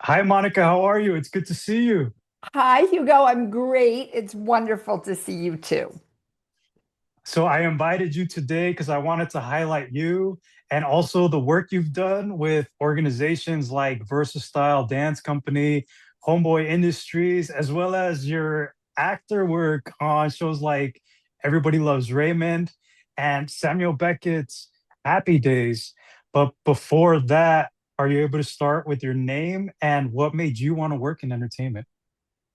Hi, Monica. How are you? It's good to see you. Hi, Hugo. I'm great. It's wonderful to see you too. So, I invited you today because I wanted to highlight you and also the work you've done with organizations like Style Dance Company, Homeboy Industries, as well as your actor work on shows like Everybody Loves Raymond and Samuel Beckett's Happy Days. But before that, are you able to start with your name and what made you want to work in entertainment?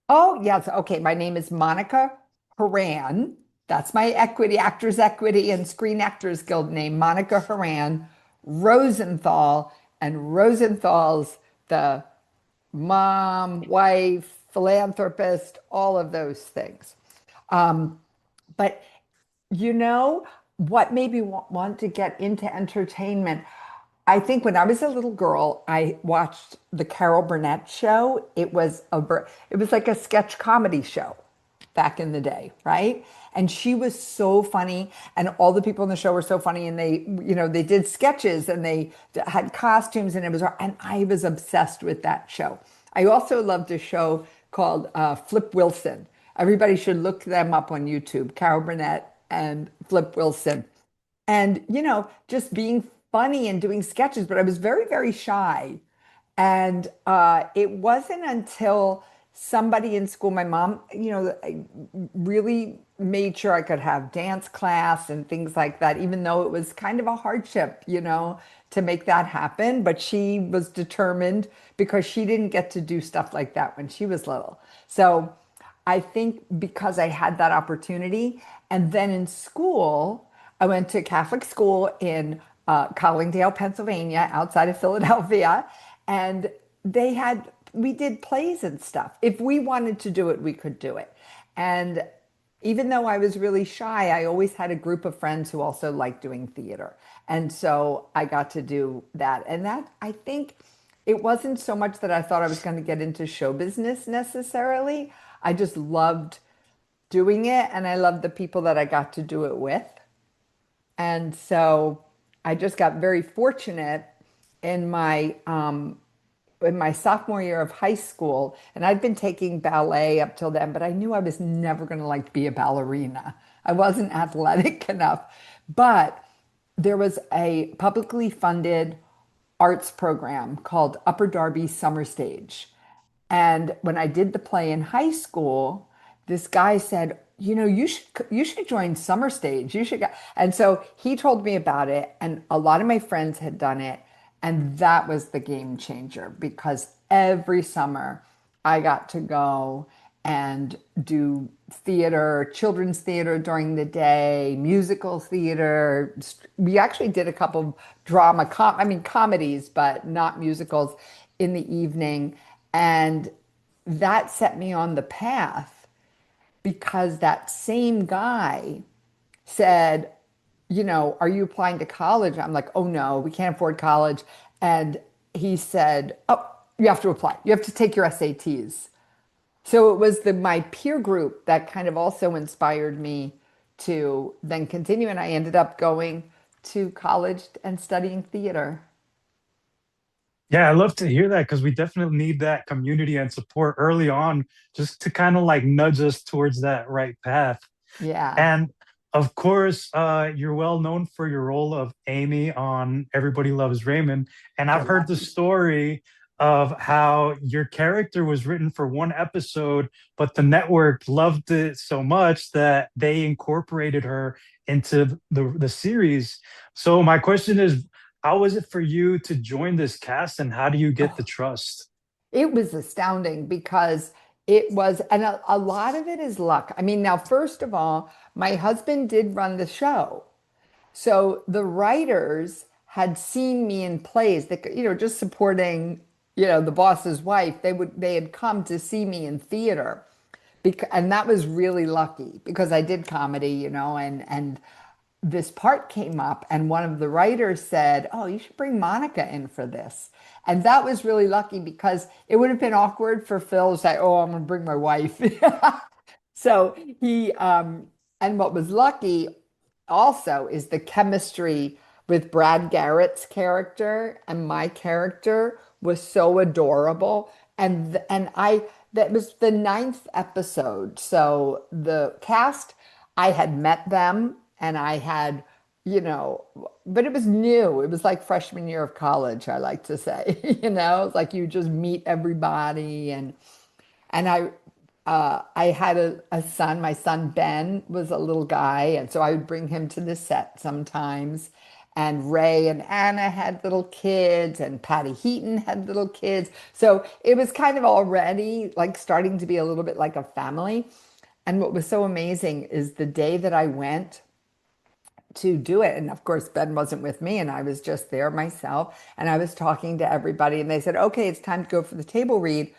Oh, yes. Okay. My name is Monica Horan. That's my equity, Actors Equity and Screen Actors Guild name, Monica Horan Rosenthal. And Rosenthal's the mom, wife, philanthropist, all of those things. Um, but you know what made me want to get into entertainment? I think when I was a little girl, I watched the Carol Burnett show. It was like a sketch comedy show back in the day, right? And she was so funny, and all the people in the show were so funny, and they did sketches and they had costumes, and I was obsessed with that show. I also loved a show called Flip Wilson. Everybody should look them up on YouTube, Carol Burnett and Flip Wilson. And, just being funny and doing sketches, but I was very, very shy. And it wasn't until somebody in school, my mom, really made sure I could have dance class and things like that, even though it was kind of a hardship, to make that happen. But she was determined because she didn't get to do stuff like that when she was little. So I think because I had that opportunity, and then in school, I went to Catholic school in Collingdale, Pennsylvania, outside of Philadelphia, and we did plays and stuff. If we wanted to do it, we could do it. And even though I was really shy, I always had a group of friends who also liked doing theater. And so I got to do that. And that, I think, it wasn't so much that I thought I was going to get into show business necessarily. I just loved doing it and I loved the people that I got to do it with. And so I just got very fortunate in my sophomore year of high school, and I'd been taking ballet up till then, but I knew I was never going to like be a ballerina. I wasn't athletic enough. But there was a publicly funded arts program called Upper Darby Summer Stage. And when I did the play in high school, this guy said, you should join Summer Stage. You should go. And so he told me about it, and a lot of my friends had done it, and that was the game changer because every summer I got to go and do theater, children's theater during the day, musical theater. We actually did a couple of comedies, but not musicals in the evening. And that set me on the path because that same guy said, are you applying to college? I'm like, oh no, we can't afford college. And he said, oh, you have to apply. You have to take your SATs. So it was my peer group that kind of also inspired me to then continue. And I ended up going to college and studying theater. Yeah, I love to hear that because we definitely need that community and support early on just to kind of like nudge us towards that right path. Yeah. And of course, you're well known for your role of Amy on Everybody Loves Raymond. And I I've heard love the story of how your character was written for one episode, but the network loved it so much that they incorporated her into the series. So my question is, how was it for you to join this cast and how do you get the it. trust? It was astounding because and a lot of it is luck. I mean, now, first of all, my husband did run the show. So the writers had seen me in plays that, just supporting, the boss's wife. They had come to see me in theater. And that was really lucky because I did comedy, and this part came up, and one of the writers said, "Oh, you should bring Monica in for this." And that was really lucky because it would have been awkward for Phil to say, "Oh, I'm going to bring my wife." So and what was lucky also is the chemistry with Brad Garrett's character and my character was so adorable. And I that was the ninth episode. So the cast, I had met them and I had, but it was new. It was like freshman year of college, I like to say. It's like you just meet everybody and I had a son. My son Ben was a little guy, and so I would bring him to the set sometimes. And Ray and Anna had little kids, and Patty Heaton had little kids. So it was kind of already like starting to be a little bit like a family. And what was so amazing is the day that I went to do it, and of course Ben wasn't with me, and I was just there myself, and I was talking to everybody, and they said, "Okay, it's time to go for the table read."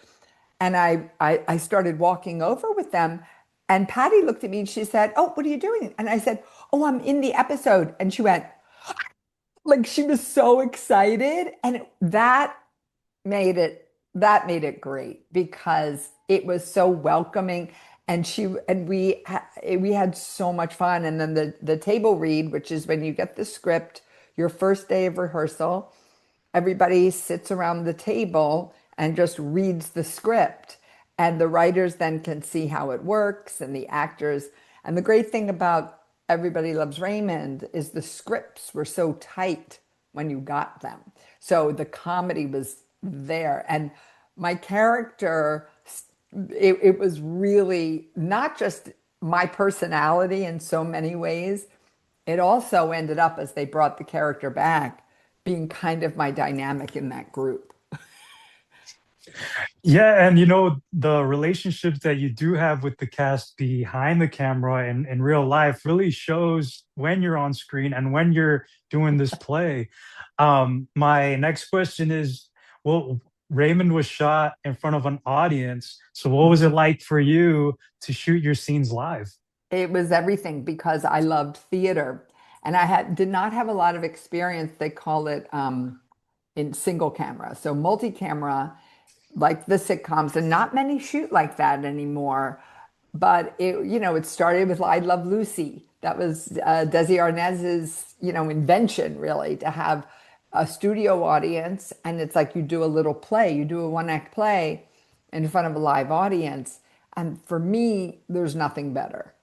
And I started walking over with them. And Patty looked at me and she said, "Oh, what are you doing?" And I said, "Oh, I'm in the episode." And she went, like, she was so excited. And that made it great because it was so welcoming. And we had so much fun. And then the table read, which is when you get the script, your first day of rehearsal, everybody sits around the table and just reads the script. And the writers then can see how it works and the actors. And the great thing about Everybody Loves Raymond is the scripts were so tight when you got them. So the comedy was there. And my character, it was really not just my personality in so many ways. It also ended up, as they brought the character back, being kind of my dynamic in that group. Yeah, and the relationships that you do have with the cast behind the camera and in real life really shows when you're on screen and when you're doing this play. My next question is, well, Raymond was shot in front of an audience. So what was it like for you to shoot your scenes live? It was everything because I loved theater and did not have a lot of experience. They call it in single camera. So multi-camera, like the sitcoms, and not many shoot like that anymore. But it started with I Love Lucy. That was Desi Arnaz's, invention really to have a studio audience, and it's like you do a little play, you do a one-act play in front of a live audience. And for me, there's nothing better.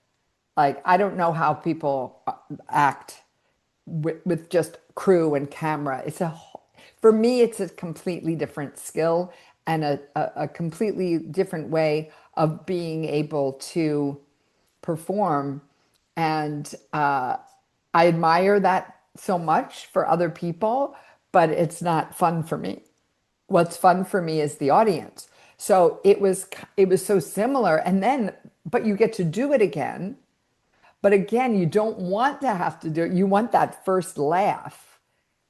Like I don't know how people act with just crew and camera. For me, it's a completely different skill and a completely different way of being able to perform. And I admire that so much for other people, but it's not fun for me. What's fun for me is the audience. So it was so similar. And then, but you get to do it again, but again, you don't want to have to do it. You want that first laugh.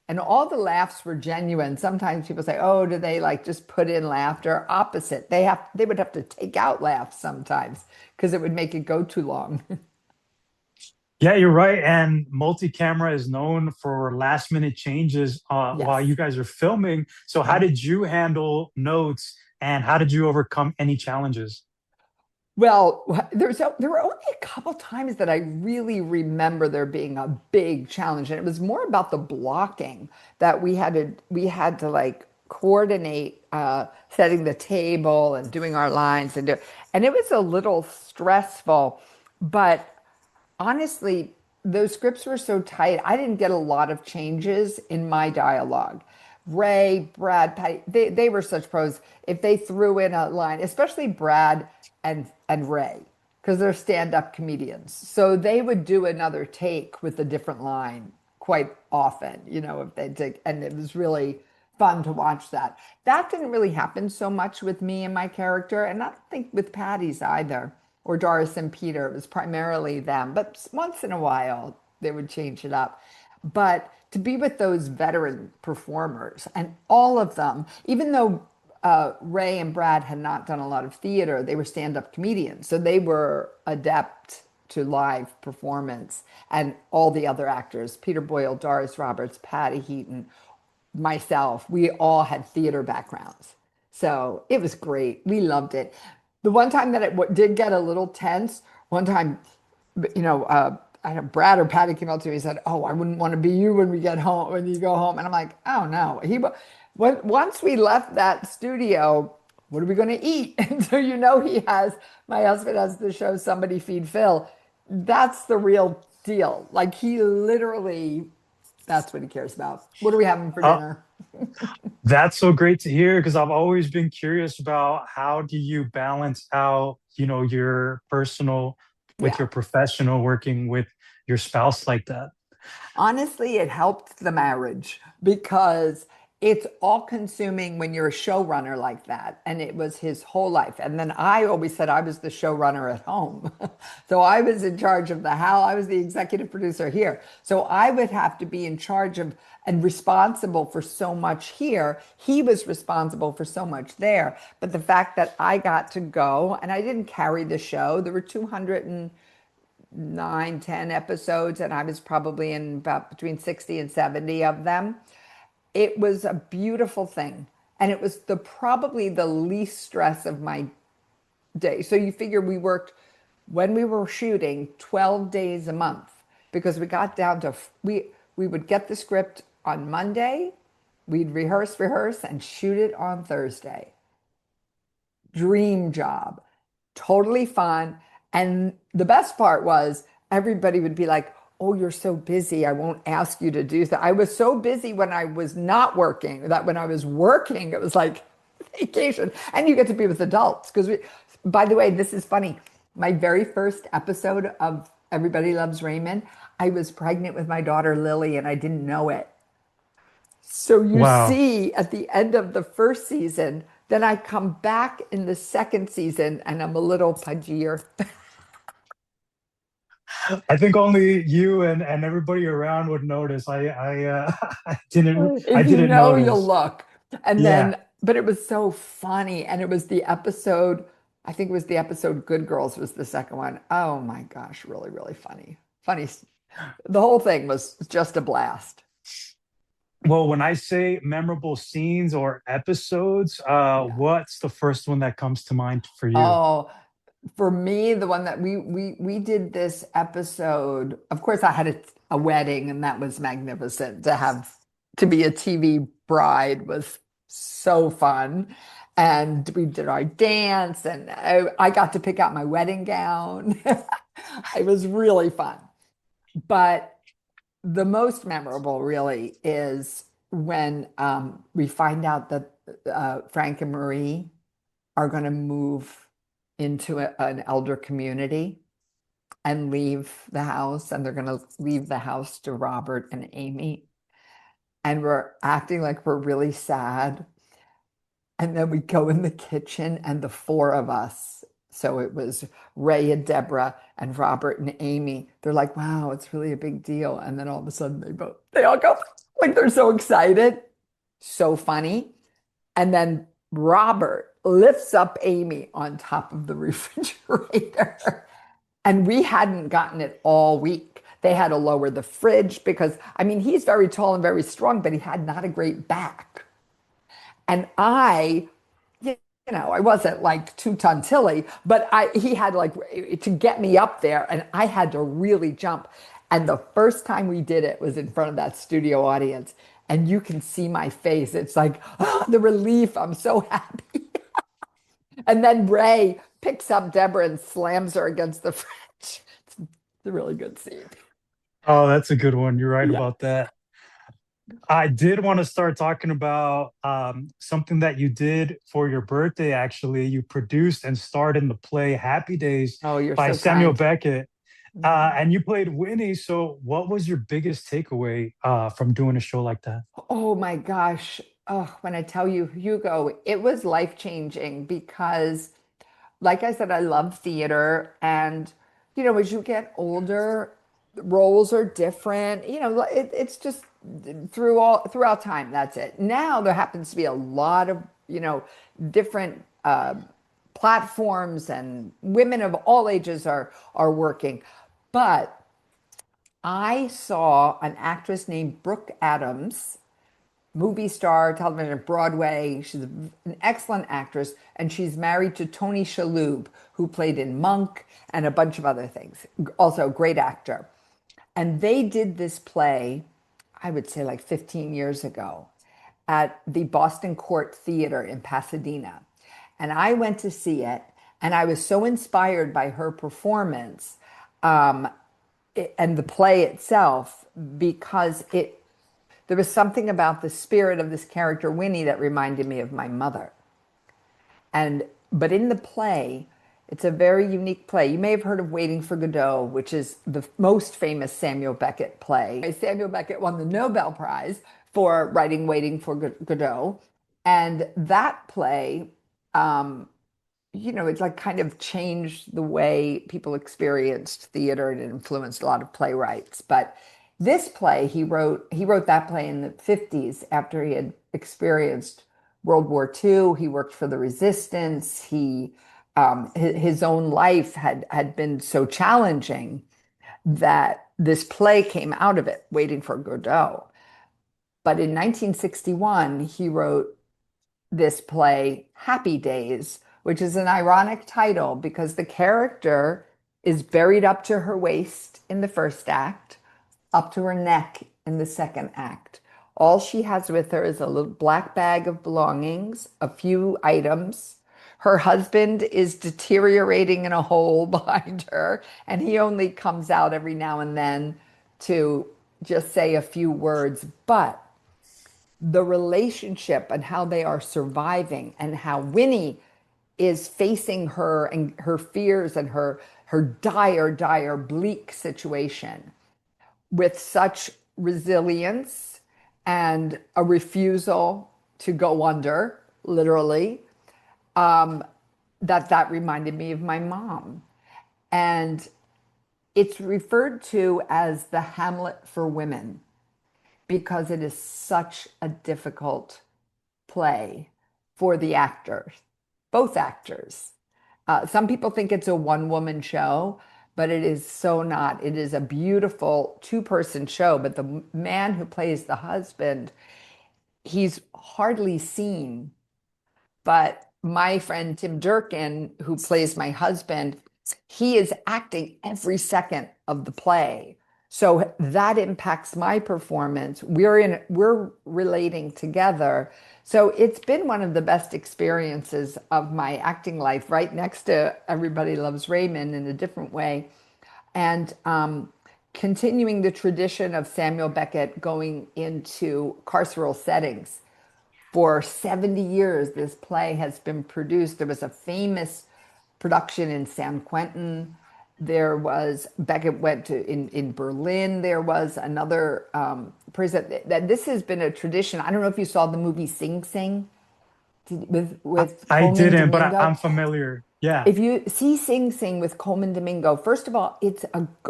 And all the laughs were genuine. Sometimes people say, "Oh, do they like just put in laughter?" Opposite. They would have to take out laughs sometimes because it would make it go too long. Yeah, you're right. And multi-camera is known for last minute changes while Yes. you guys are filming. So how Yeah. did you handle notes and how did you overcome any challenges? Well, there were only a couple times that I really remember there being a big challenge, and it was more about the blocking that we had to like coordinate setting the table and doing our lines and it was a little stressful, but honestly, those scripts were so tight. I didn't get a lot of changes in my dialogue. Ray, Brad, Patty, they were such pros. If they threw in a line, especially Brad and Ray, because they're stand-up comedians. So they would do another take with a different line quite often, if they take, and it was really fun to watch that. That didn't really happen so much with me and my character, and I don't think with Patty's either, or Doris and Peter. It was primarily them, but once in a while they would change it up. But to be with those veteran performers and all of them, even though Ray and Brad had not done a lot of theater, they were stand-up comedians, so they were adept to live performance. And all the other actors, Peter Boyle, Doris Roberts, Patty Heaton, myself, we all had theater backgrounds. So it was great. We loved it. The one time that it did get a little tense, one time, I know Brad or Patty came up to me and said, "Oh, I wouldn't want to be you when we get home, when you go home." And I'm like, "Oh no." Once we left that studio, what are we going to eat? And so, my husband has the show Somebody Feed Phil. That's the real deal. Like he literally, that's what he cares about. What are we having for Uh, dinner? that's so great to hear because I've always been curious about how do you balance out, your personal with Yeah. your professional working with your spouse like that. Honestly, it helped the marriage because it's all consuming when you're a showrunner like that. And it was his whole life. And then I always said I was the showrunner at home. So I was in charge of the how I was the executive producer here. So I would have to be in charge of and responsible for so much here. He was responsible for so much there. But the fact that I got to go and I didn't carry the show, there were 209, 10 episodes, and I was probably in about between 60 and 70 of them. It was a beautiful thing. And it was probably the least stress of my day. So you figure we worked when we were shooting 12 days a month because we got down to we would get the script on Monday, we'd rehearse, and shoot it on Thursday. Dream job, totally fun. And the best part was everybody would be like, "Oh, you're so busy. I won't ask you to do that." I was so busy when I was not working that when I was working, it was like vacation. And you get to be with adults. By the way, this is funny. My very first episode of Everybody Loves Raymond, I was pregnant with my daughter Lily and I didn't know it. So you Wow. see at the end of the first season, then I come back in the second season and I'm a little pudgier. I think only you and everybody around would notice. I If you didn't know, you'll notice. look. And Yeah. then, but it was so funny. And it was the episode, I think it was the episode Good Girls was the second one. Oh my gosh, really, really funny. Funny. The whole thing was just a blast. Well, when I say memorable scenes or episodes, Yeah. what's the first one that comes to mind for you? Oh, for me, the one that we did this episode, of course, I had a wedding, and that was magnificent. To be a TV bride was so fun, and we did our dance, and I got to pick out my wedding gown. It was really fun. But the most memorable, really, is when we find out that Frank and Marie are going to move into an elder community and leave the house, and they're going to leave the house to Robert and Amy. And we're acting like we're really sad. And then we go in the kitchen, and the four of us, so it was Ray and Deborah and Robert and Amy, they're like, wow, it's really a big deal. And then all of a sudden they all go, like they're so excited. So funny. And then Robert lifts up Amy on top of the refrigerator. And we hadn't gotten it all week. They had to lower the fridge because, I mean, he's very tall and very strong, but he had not a great back. And I wasn't like 2-ton Tilly, but he had like to get me up there and I had to really jump. And the first time we did it was in front of that studio audience. And you can see my face. It's like, oh, the relief. I'm so happy. And then Ray picks up Deborah and slams her against the fridge. It's a really good scene. Oh, that's a good one. You're right Yeah. about that. I did want to start talking about something that you did for your birthday, actually. You produced and starred in the play Happy Days Oh, you're by so Samuel kind. Beckett. Mhm. And you played Winnie. So, what was your biggest takeaway from doing a show like that? Oh my gosh. Oh, when I tell you, Hugo, it was life-changing because, like I said, I love theater. And, as you get older, roles are different. It's just throughout time, that's it. Now there happens to be a lot of, different platforms and women of all ages are working. But I saw an actress named Brooke Adams, movie star, television, Broadway. She's an excellent actress, and she's married to Tony Shalhoub, who played in Monk and a bunch of other things. Also, a great actor. And they did this play, I would say like 15 years ago. at the Boston Court Theater in Pasadena. And I went to see it, and I was so inspired by her performance and the play itself because there was something about the spirit of this character, Winnie, that reminded me of my mother. But in the play, it's a very unique play. You may have heard of Waiting for Godot, which is the most famous Samuel Beckett play. Samuel Beckett won the Nobel Prize for writing Waiting for Godot. And that play, it's like kind of changed the way people experienced theater, and it influenced a lot of playwrights. But this play, he wrote that play in the 50s after he had experienced World War II. He worked for the resistance. His own life had been so challenging that this play came out of it, Waiting for Godot. But in 1961, he wrote this play, Happy Days, which is an ironic title because the character is buried up to her waist in the first act, up to her neck in the second act. All she has with her is a little black bag of belongings, a few items. Her husband is deteriorating in a hole behind her, and he only comes out every now and then to just say a few words. But the relationship and how they are surviving, and how Winnie is facing her and her fears and her dire, bleak situation with such resilience and a refusal to go under, literally, that reminded me of my mom. And it's referred to as the Hamlet for women because it is such a difficult play for the actors, both actors. Some people think it's a one-woman show, but it is so not. It is a beautiful two-person show, but the man who plays the husband, he's hardly seen. But my friend Tim Durkin, who plays my husband, he is acting every second of the play. So that impacts my performance. We're relating together. So it's been one of the best experiences of my acting life, right next to Everybody Loves Raymond in a different way. And continuing the tradition of Samuel Beckett going into carceral settings. For 70 years, this play has been produced. There was a famous production in San Quentin. There was, Beckett went to, in Berlin, there was another prison. That this has been a tradition. I don't know if you saw the movie Sing Sing with I Coleman didn't, but Domingo. I'm familiar. Yeah. If you see Sing Sing with Coleman Domingo, first of all,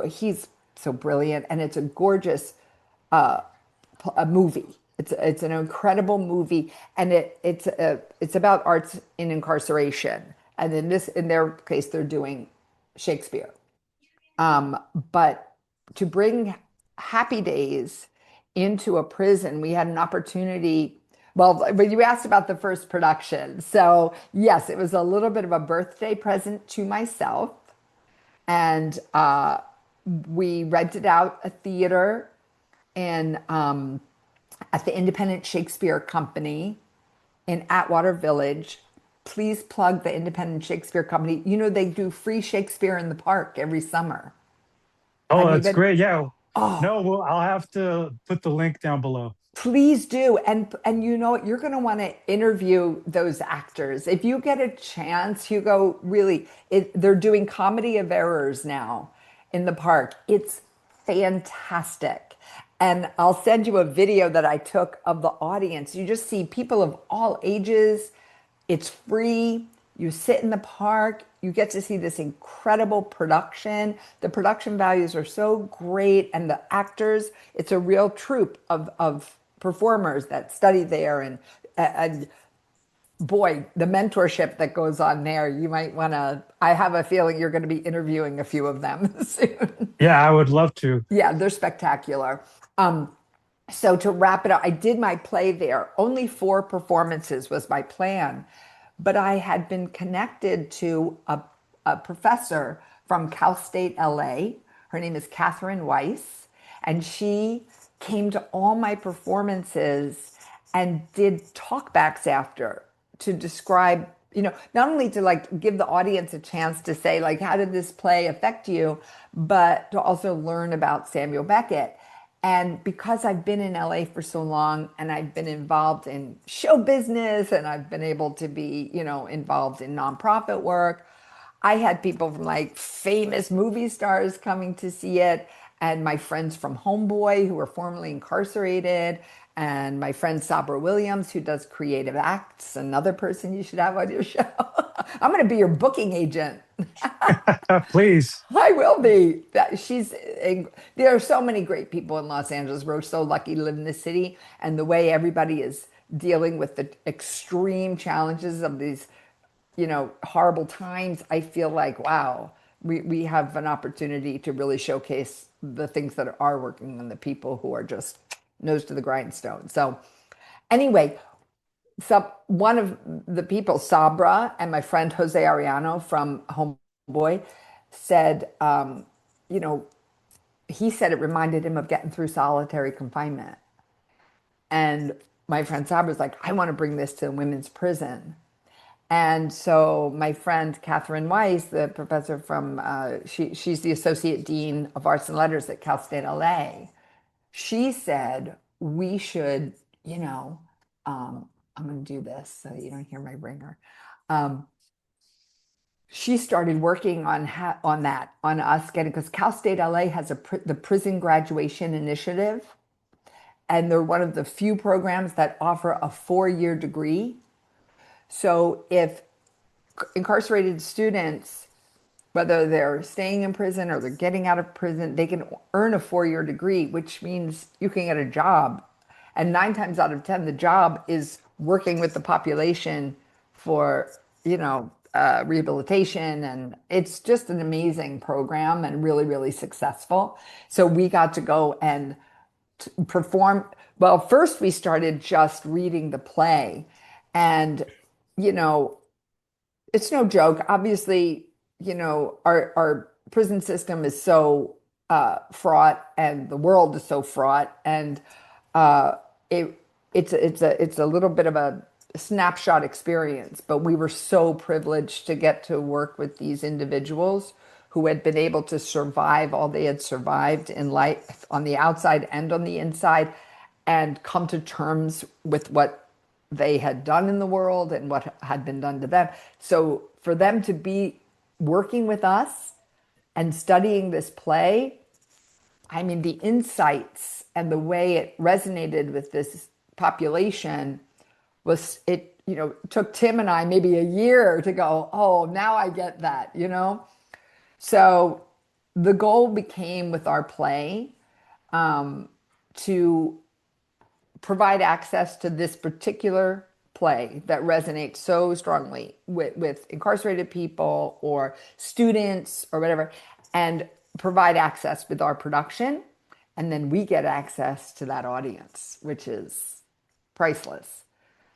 he's so brilliant, and it's a gorgeous a movie. It's an incredible movie, and it's about arts in incarceration. And in their case, they're doing Shakespeare. But to bring Happy Days into a prison, we had an opportunity. Well, but you asked about the first production. So yes, it was a little bit of a birthday present to myself. And we rented out a theater in at the Independent Shakespeare Company in Atwater Village. Please plug the Independent Shakespeare Company. You know, they do free Shakespeare in the park every summer. Oh, Have you that's been? great. Yeah. Oh, No, well, I'll have to put the link down below. please do. And you know what? You're going to want to interview those actors. If you get a chance, Hugo, really, they're doing Comedy of Errors now in the park. It's fantastic. And I'll send you a video that I took of the audience. You just see people of all ages. It's free. You sit in the park. You get to see this incredible production. The production values are so great. And the actors, it's a real troupe of performers that study there. And boy, the mentorship that goes on there, you might want to. I have a feeling you're going to be interviewing a few of them soon. Yeah, I would love to. Yeah, they're spectacular. Um, so to wrap it up, I did my play there. Only 4 performances was my plan, but I had been connected to a professor from Cal State LA. Her name is Catherine Weiss, and she came to all my performances and did talkbacks after to describe, not only to like give the audience a chance to say, like, how did this play affect you, but to also learn about Samuel Beckett. And because I've been in LA for so long and I've been involved in show business and I've been able to be, involved in nonprofit work, I had people from like famous movie stars coming to see it, and my friends from Homeboy who were formerly incarcerated, and my friend Sabra Williams who does creative acts, another person you should have on your show. I'm going to be your booking agent. Please. I will be. There are so many great people in Los Angeles. We're so lucky to live in this city, and the way everybody is dealing with the extreme challenges of these, horrible times. I feel like, wow, we have an opportunity to really showcase the things that are working and the people who are just nose to the grindstone. So, anyway, one of the people, Sabra, and my friend Jose Ariano from Homeboy said, you know, he said it reminded him of getting through solitary confinement. And my friend Sabra was like, I want to bring this to the women's prison. And so my friend Catherine Weiss, the professor from, she's the associate dean of arts and letters at Cal State LA. She said we should, you know, I'm going to do this so you don't hear my ringer. Um, she started working on us getting, because Cal State LA has the prison graduation initiative, and they're one of the few programs that offer a 4-year degree. So if incarcerated students, whether they're staying in prison or they're getting out of prison, they can earn a 4-year degree, which means you can get a job. And 9 times out of 10, the job is working with the population for, rehabilitation. And it's just an amazing program and really, really successful. So we got to go and perform. Well, first we started just reading the play. And, you know, it's no joke. Obviously, our prison system is so fraught, and the world is so fraught, and uh, it it's a little bit of a snapshot experience. But we were so privileged to get to work with these individuals who had been able to survive all they had survived in life on the outside and on the inside, and come to terms with what they had done in the world and what had been done to them. So for them to be working with us and studying this play, I mean, the insights and the way it resonated with this population was, took Tim and I maybe a year to go, oh, now I get that. So the goal became with our play, to provide access to this particular play that resonates so strongly with incarcerated people or students or whatever, and provide access with our production. And then we get access to that audience, which is priceless.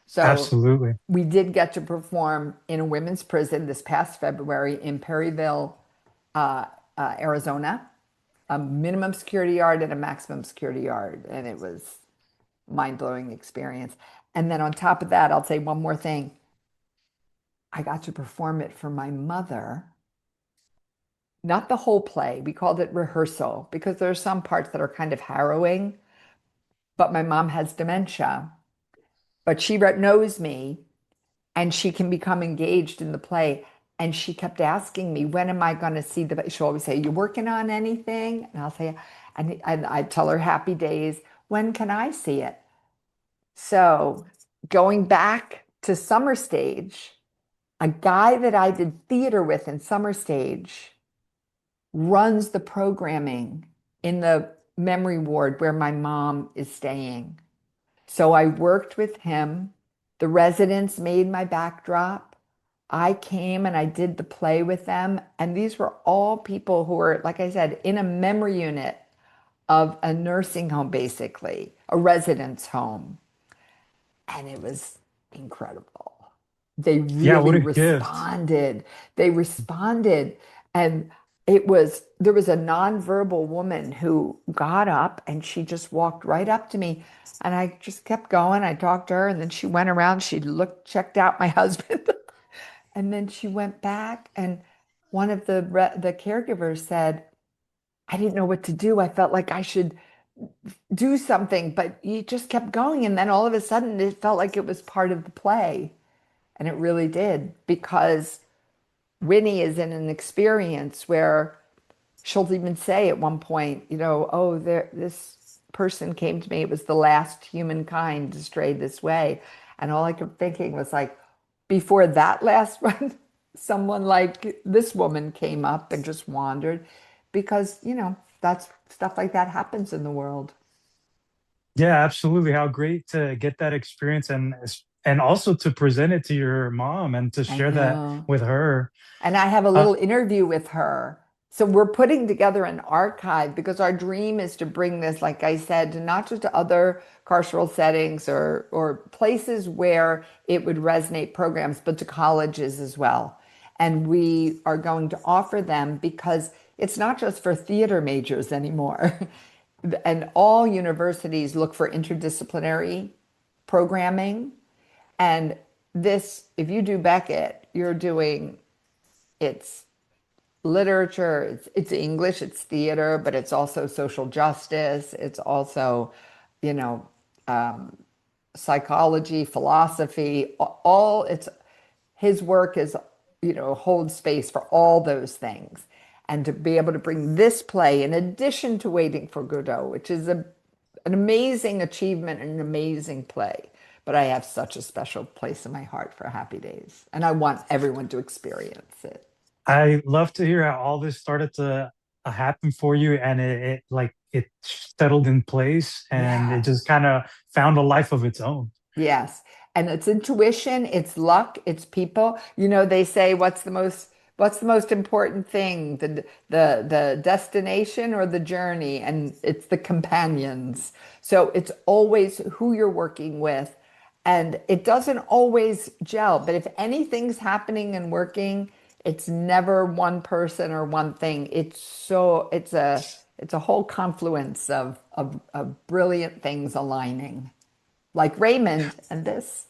So Absolutely. we did get to perform in a women's prison this past February in Perryville, Arizona, a minimum security yard and a maximum security yard. And it was mind-blowing experience. And then on top of that, I'll say one more thing. I got to perform it for my mother. Not the whole play. We called it rehearsal because there are some parts that are kind of harrowing, but my mom has dementia. But she knows me, and she can become engaged in the play. And she kept asking me, when am I going to see the, she'll always say, you working on anything? And I'll say, and I tell her happy days. When can I see it? So going back to Summer Stage, a guy that I did theater with in Summer Stage runs the programming in the memory ward where my mom is staying. So I worked with him. The residents made my backdrop. I came and I did the play with them. And these were all people who were, like I said, in a memory unit of a nursing home, basically, a residence home. And it was incredible. They Yeah, what really a gift. responded. They responded. And there was a nonverbal woman who got up and she just walked right up to me. And I just kept going. I talked to her and then she went around, she looked, checked out my husband. And then she went back and one of the caregivers said, I didn't know what to do. I felt like I should do something, but you just kept going. And then all of a sudden it felt like it was part of the play. And it really did, because Winnie is in an experience where she'll even say at one point, oh, this person came to me. It was the last humankind to stray this way. And all I kept thinking was like, before that last one, someone like this woman came up and just wandered because, that's stuff like that happens in the world. Yeah, absolutely. How great to get that experience and also to present it to your mom and to I share that know. with her. And I have a Uh, little interview with her. So we're putting together an archive because our dream is to bring this, like I said, to not just to other carceral settings or places where it would resonate programs, but to colleges as well. And we are going to offer them because it's not just for theater majors anymore. And all universities look for interdisciplinary programming. And this, if you do Beckett, you're doing it's literature, it's English, it's theater, but it's also social justice. It's also, you know, um, psychology, philosophy. All it's his work is, holds space for all those things. And to be able to bring this play in addition to Waiting for Godot, which is an amazing achievement and an amazing play. But I have such a special place in my heart for Happy Days, and I want everyone to experience it. I love to hear how all this started to happen for you and it settled in place and it just Yes. kind of found a life of its own. Yes. And it's intuition, it's luck, it's people. They say what's the most important thing? The destination or the journey? And it's the companions. So it's always who you're working with. And it doesn't always gel, but if anything's happening and working, it's never one person or one thing. It's a whole confluence of brilliant things aligning like Raymond and this.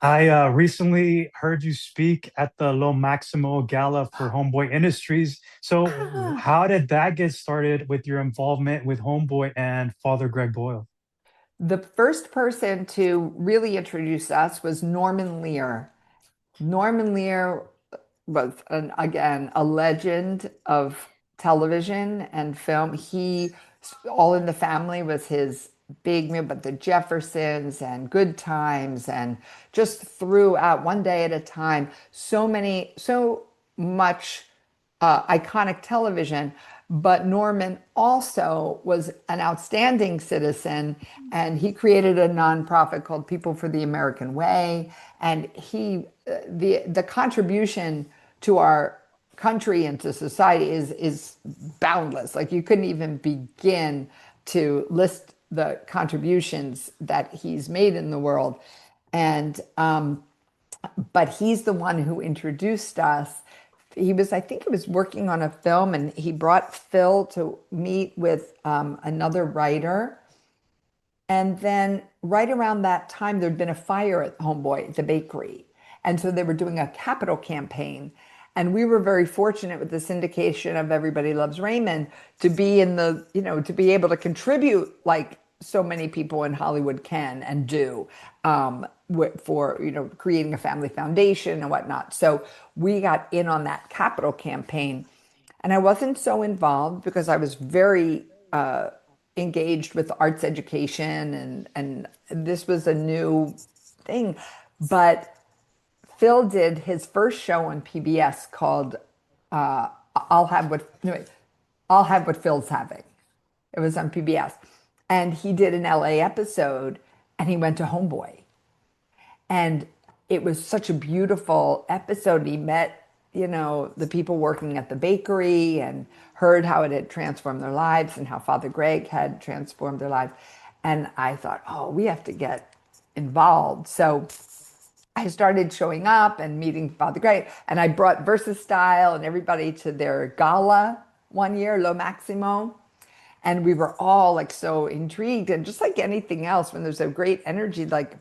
I recently heard you speak at the Lo Maximo Gala for Homeboy Industries. So, Ah, how did that get started with your involvement with Homeboy and Father Greg Boyle? the first person to really introduce us was Norman Lear. Norman Lear was, again, a legend of television and film. All in the Family was his big movie, but the Jeffersons and Good Times and just throughout one day at a time, so much iconic television. But Norman also was an outstanding citizen, and he created a nonprofit called People for the American Way. And the contribution to our country and to society is boundless. Like you couldn't even begin to list the contributions that he's made in the world. And but he's the one who introduced us. I think he was working on a film, and he brought Phil to meet with another writer. And then right around that time, there'd been a fire at Homeboy, the bakery. And so they were doing a capital campaign. And we were very fortunate with the syndication of Everybody Loves Raymond to be to be able to contribute like so many people in Hollywood can and do for, creating a family foundation and whatnot. So we got in on that capital campaign. And I wasn't so involved because I was very engaged with arts education and this was a new thing. But Phil did his first show on PBS called uh, "I'll Have What no, wait, I'll Have What Phil's Having." It was on PBS, and he did an LA episode, and he went to Homeboy, and it was such a beautiful episode. He met, the people working at the bakery and heard how it had transformed their lives and how Father Greg had transformed their lives. And I thought, oh, we have to get involved. So I started showing up and meeting Father Greg, and I brought VersaStyle and everybody to their gala one year, Lo Maximo. And we were all like so intrigued. And just like anything else, when there's a great energy, like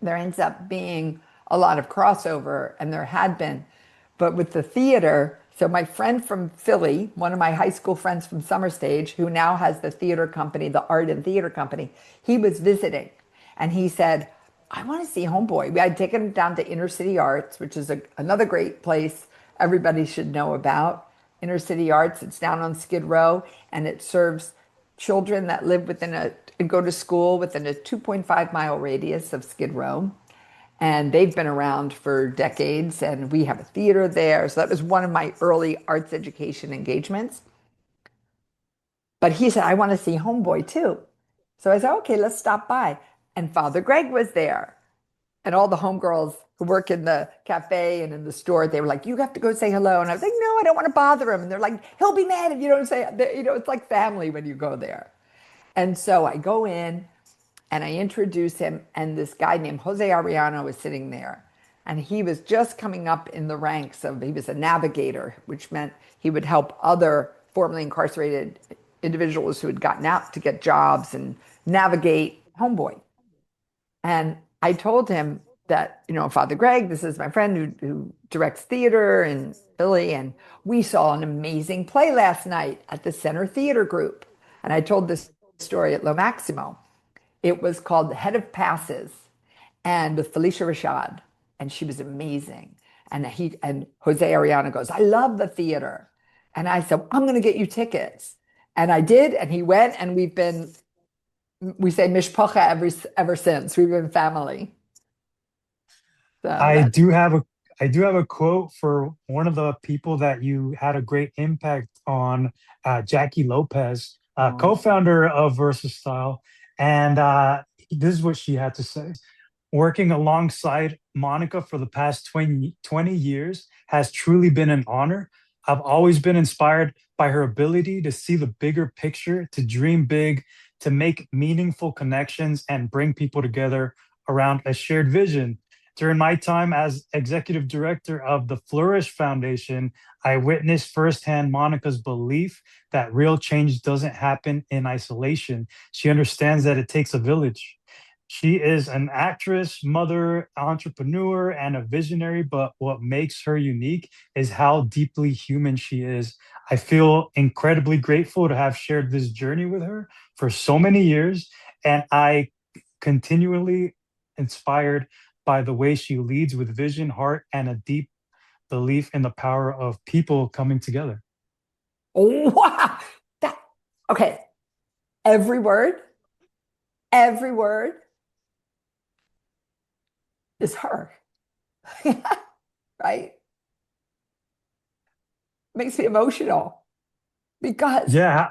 there ends up being a lot of crossover, and there had been. But with the theater, so my friend from Philly, one of my high school friends from Summer Stage, who now has the theater company, the art and theater company, he was visiting and he said, I want to see Homeboy. We had taken him down to Inner City Arts, which is another great place everybody should know about. Inner City Arts, it's down on Skid Row, and it serves children that live within a go to school within a 2.5 mile radius of Skid Row. And they've been around for decades, and we have a theater there. So that was one of my early arts education engagements. But he said, I want to see Homeboy too. So I said, okay, let's stop by. And Father Greg was there. And all the homegirls who work in the cafe and in the store, they were like, you have to go say hello. And I was like, no, I don't want to bother him. And they're like, he'll be mad if you don't say, it's like family when you go there. And so I go in and I introduce him, and this guy named Jose Ariano was sitting there. And he was just coming up in the ranks of, he was a navigator, which meant he would help other formerly incarcerated individuals who had gotten out to get jobs and navigate Homeboy. And I told him that, Father Greg, this is my friend who directs theater in Philly, and we saw an amazing play last night at the Center Theater Group. And I told this story at Lo Maximo. It was called The Head of Passes, and with Felicia Rashad, and she was amazing. And Jose Ariana goes, I love the theater. And I said, I'm going to get you tickets. And I did, and he went, and we say mishpacha ever since. We've been family. So I that's do have a I do have a quote for one of the people that you had a great impact on, Jackie Lopez, oh, co-founder of VersaStyle, and this is what she had to say. Working alongside Monica for the past 20 years has truly been an honor. I've always been inspired by her ability to see the bigger picture, to dream big, to make meaningful connections, and bring people together around a shared vision. During my time as executive director of the Flourish Foundation, I witnessed firsthand Monica's belief that real change doesn't happen in isolation. She understands that it takes a village. She is an actress, mother, entrepreneur, and a visionary, but what makes her unique is how deeply human she is. I feel incredibly grateful to have shared this journey with her for so many years, and I continually inspired by the way she leads with vision, heart, and a deep belief in the power of people coming together. wow. That, okay. Every word, every word is her, right? Makes me emotional because, Yeah,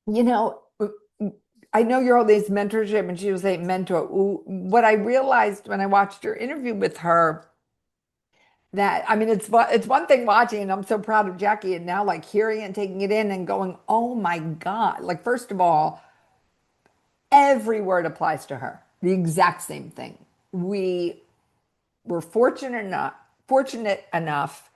you know, I know you're all these mentorship, and she was a mentor. What I realized when I watched your interview with her, that I mean, it's one thing watching, and I'm so proud of Jackie, and now like hearing it and taking it in and going, oh my God! Like first of all, every word applies to her. The exact same thing. We were fortunate enough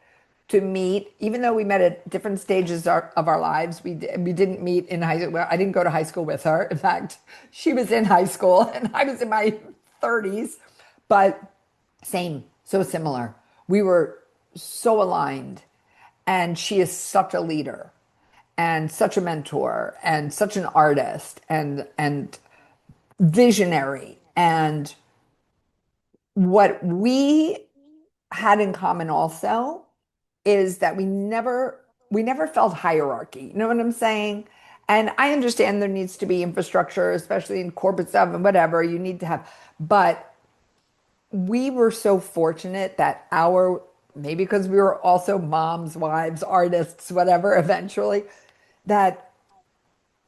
to meet, even though we met at different stages of our lives. We didn't meet in high school. Well, I didn't go to high school with her. In fact, she was in high school and I was in my 30s, but same, so similar. We were so aligned, and she is such a leader and such a mentor and such an artist and visionary. And what we had in common also is that we never felt hierarchy. You know what I'm saying? And I understand there needs to be infrastructure, especially in corporate stuff and whatever you need to have. But we were so fortunate that maybe because we were also moms, wives, artists, whatever, eventually, that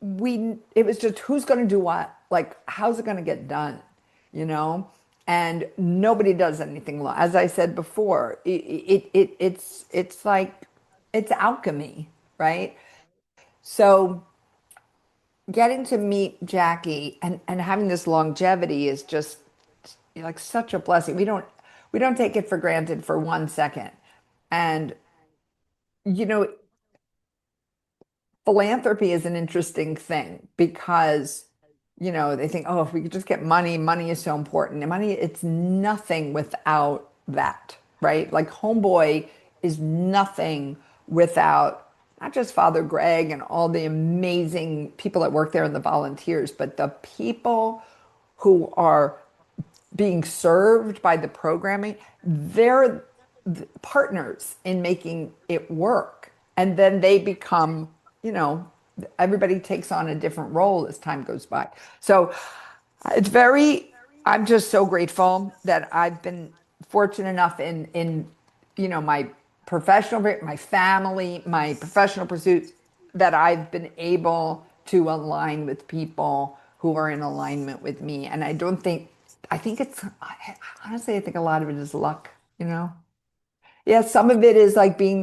it was just who's going to do what, like how's it going to get done, you know and nobody does anything as I said before. It's like it's alchemy, right? So getting to meet Jackie and having this longevity is just like such a blessing. we don't take it for granted for 1 second. And, you know, philanthropy is an interesting thing because, they think, oh, if we could just get money, money is so important. And money, it's nothing without that, right? Like Homeboy is nothing without not just Father Greg and all the amazing people that work there and the volunteers, but the people who are being served by the programming, they're partners in making it work. And then they become, you know, everybody takes on a different role as time goes by. So it's very, I'm just so grateful that I've been fortunate enough in my professional, my family, my professional pursuits, that I've been able to align with people who are in alignment with me. And I think honestly, I think a lot of it is luck, you know? Yeah, some of it is like being,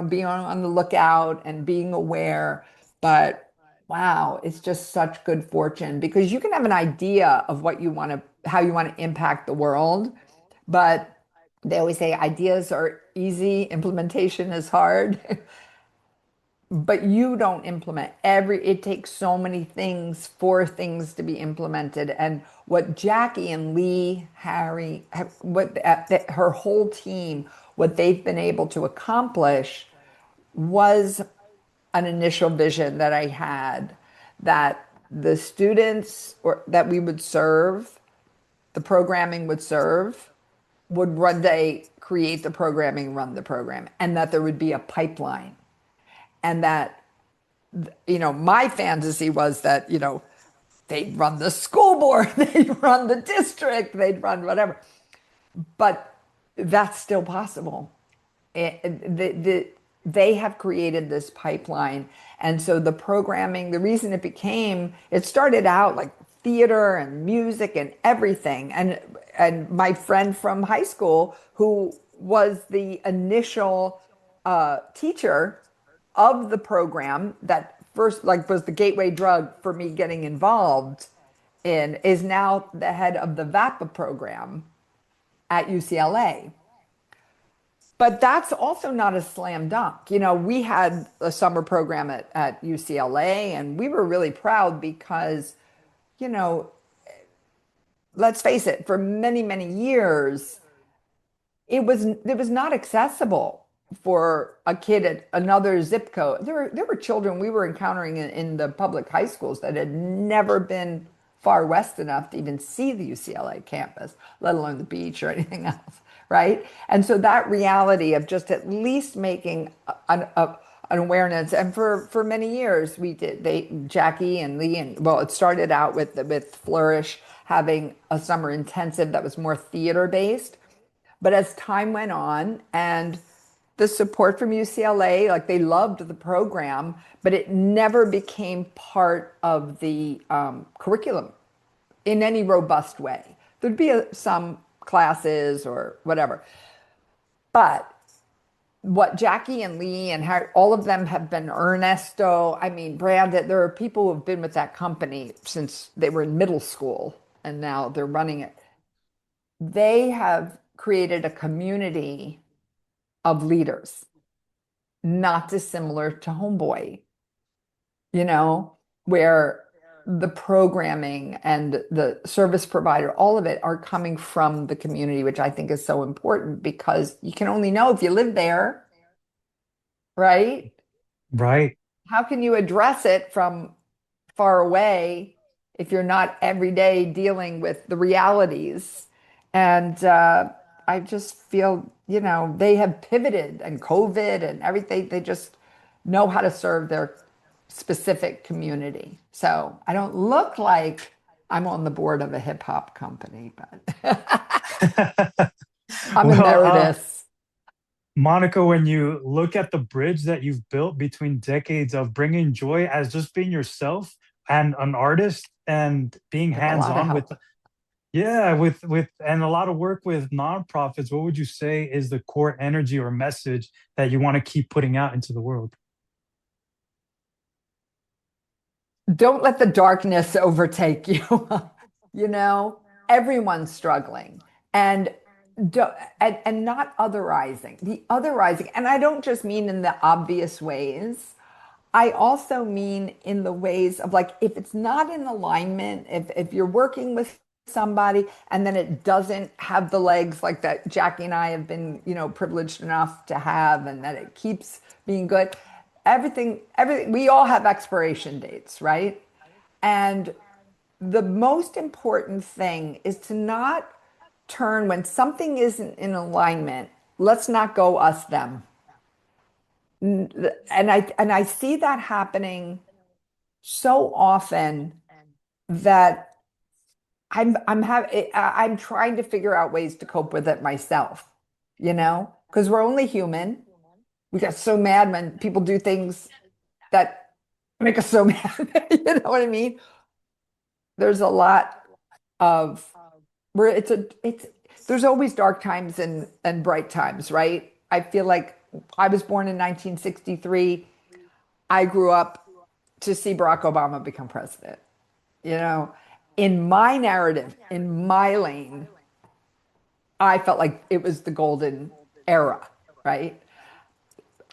being on the lookout and being aware. But wow, it's just such good fortune because you can have an idea of how you want to impact the world. But they always say ideas are easy, implementation is hard. But you don't implement it takes so many things for things to be implemented. And what Jackie and Lee, Harry, her whole team, what they've been able to accomplish was an initial vision that I had, that the students or that we would serve, the programming would serve, would one day create the programming, run the program, and that there would be a pipeline. And that, my fantasy was that, they'd run the school board, they'd run the district, they'd run whatever. But that's still possible. They have created this pipeline. And so the programming, the reason it started out like theater and music and everything. And my friend from high school, who was the initial teacher of the program that first like was the gateway drug for me getting involved in, is now the head of the VAPA program at UCLA. But that's also not a slam dunk. We had a summer program at UCLA, and we were really proud because, you know, let's face it, for many, many years, it was not accessible for a kid at another zip code. There were children we were encountering in the public high schools that had never been far west enough to even see the UCLA campus, let alone the beach or anything else, right? And so that reality of just at least making an awareness, and for many years we did. Jackie and Lee, and well, it started out with Flourish having a summer intensive that was more theater based, but as time went on and the support from UCLA, like they loved the program, but it never became part of the curriculum in any robust way. There'd be some classes or whatever. But what Jackie and Lee and Harry, all of them have been Ernesto. I mean, Brandon, there are people who have been with that company since they were in middle school and now they're running it. They have created a community of leaders, not dissimilar to Homeboy, where the programming and the service provider, all of it are coming from the community, which I think is so important because you can only know if you live there, right? Right. How can you address it from far away if you're not every day dealing with the realities? And I just feel, they have pivoted and COVID and everything. They just know how to serve their specific community. So I don't look like I'm on the board of a hip hop company, but I'm Well, emeritus. Monica, when you look at the bridge that you've built between decades of bringing joy as just being yourself and an artist and being With a lot of hands-on with, help. yeah, with and a lot of work with nonprofits, what would you say is the core energy or message that you want to keep putting out into the world? Don't let the darkness overtake you. you know, Everyone's struggling. And do, and not otherizing. The otherizing, and I don't just mean in the obvious ways. I also mean in the ways of like if it's not in alignment, if you're working with somebody and then it doesn't have the legs like that Jackie and I have been, privileged enough to have, and that it keeps being good. Everything we all have expiration dates, right? And the most important thing is to not turn when something isn't in alignment. Let's not go us them. And I see that happening so often that I'm trying to figure out ways to cope with it myself, because we're only human. We get so mad when people do things that make us so mad. You know what I mean? There's a lot of where it's there's always dark times and bright times, right? I feel like I was born in 1963. I grew up to see Barack Obama become president. You know, in my narrative, in my lane, I felt like it was the golden era, right?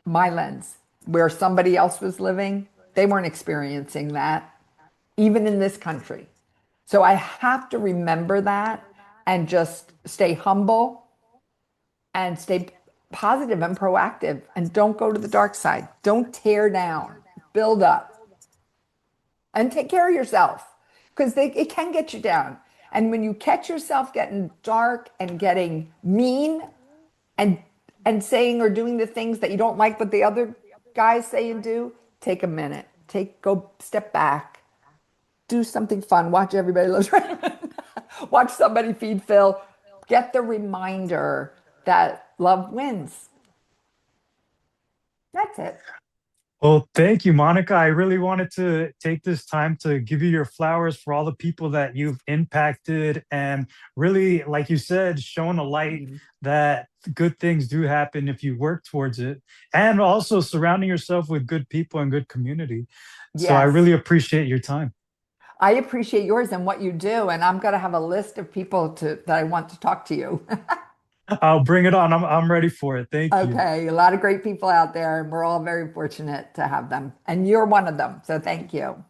My lens, where somebody else was living, they weren't experiencing that, even in this country. So I have to remember that and just stay humble and stay positive and proactive and don't go to the dark side. Don't tear down, build up and take care of yourself because it can get you down. And when you catch yourself getting dark and getting mean and saying or doing the things that you don't like what the other guys say and do, take a minute. Go step back. Do something fun. Watch Everybody Loves Raymond. Watch somebody feed Phil. Get the reminder that love wins. That's it. Well, thank you, Monica. I really wanted to take this time to give you your flowers for all the people that you've impacted and really, like you said, shown a light Mhm. that good things do happen if you work towards it, and also surrounding yourself with good people and good community. So I Yes. really appreciate your time. I appreciate yours and what you do. And I'm going to have a list of people that I want to talk to you. I'll bring it on. I'm ready for it. Thank you. Okay. A lot of great people out there, and we're all very fortunate to have them. And you're one of them. So thank you.